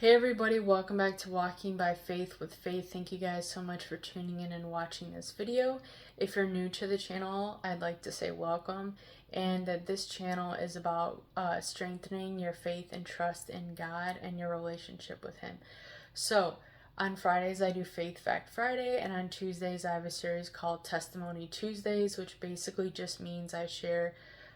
Hey everybody, welcome back to Walking by Faith with Faith. Thank you guys so much for tuning in and watching this video. If you're new to the channel, I'd like to say welcome, and that this channel is about strengthening your faith and trust in God and your relationship with Him. So, on Fridays I do Faith Fact Friday, and on Tuesdays I have a series called Testimony Tuesdays, which basically just means I share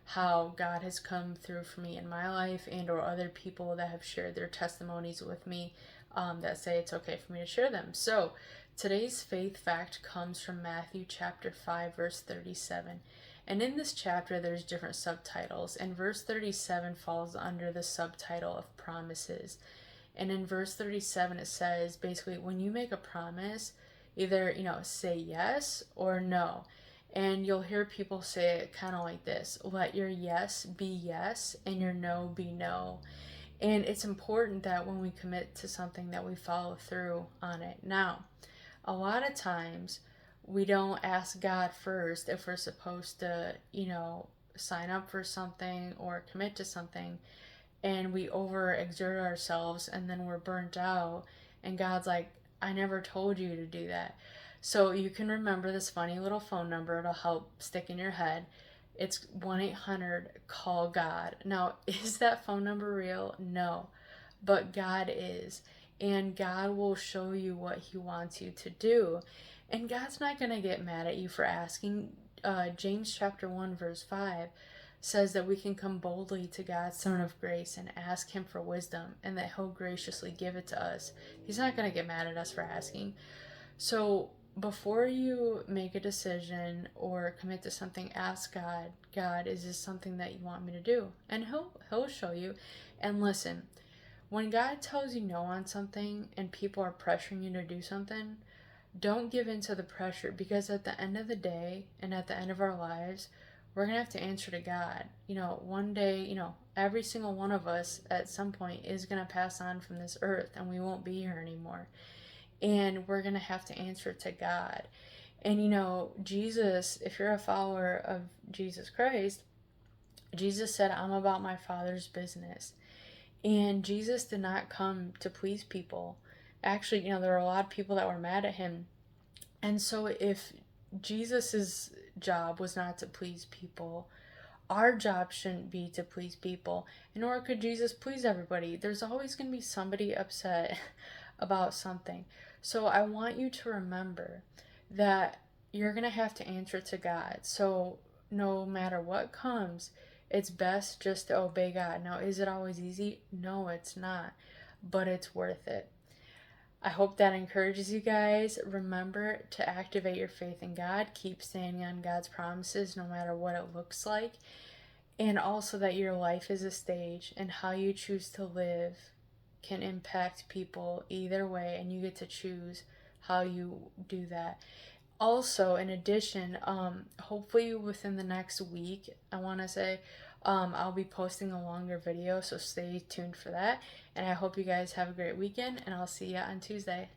how God has come through for me in my life, and or other people that have shared their testimonies with me that say it's okay for me to share them. So today's faith fact comes from Matthew chapter 5 verse 37. And in this chapter there's different subtitles, and verse 37 falls under the subtitle of promises. And in verse 37 it says basically, when you make a promise, either say yes or no. And you'll hear people say it kind of like this: let your yes be yes and your no be no. And it's important that when we commit to something that we follow through on it. Now, a lot of times we don't ask God first if we're supposed to, sign up for something or commit to something, and we overexert ourselves and then we're burnt out, and God's like, I never told you to do that. So you can remember this funny little phone number to help stick in your head. It's 1-800-CALL-GOD. Now, is that phone number real? No. But God is. And God will show you what He wants you to do. And God's not going to get mad at you for asking. James chapter 1 verse 5 says that we can come boldly to God's throne of grace and ask Him for wisdom, and that He'll graciously give it to us. He's not going to get mad at us for asking. So before you make a decision or commit to something, ask God, is this something that you want me to do? And He'll show you. And listen, when God tells you no on something and people are pressuring you to do something, don't give in to the pressure, because at the end of the day and at the end of our lives, we're going to have to answer to God. One day, every single one of us at some point is going to pass on from this earth, and we won't be here anymore. And we're going to have to answer to God. And Jesus, if you're a follower of Jesus Christ, Jesus said, I'm about my Father's business. And Jesus did not come to please people. Actually, there were a lot of people that were mad at Him. And so if Jesus's job was not to please people, our job shouldn't be to please people. And nor could Jesus please everybody. There's always going to be somebody upset about something. So I want you to remember that you're going to have to answer to God. So no matter what comes, it's best just to obey God. Now, is it always easy? No, it's not. But it's worth it. I hope that encourages you guys. Remember to activate your faith in God. Keep standing on God's promises no matter what it looks like. And also that your life is a stage, and how you choose to live can impact people either way, and you get to choose how you do that. Also, in addition, hopefully within the next week, I want to say, I'll be posting a longer video, so stay tuned for that. And I hope you guys have a great weekend, and I'll see you on Tuesday.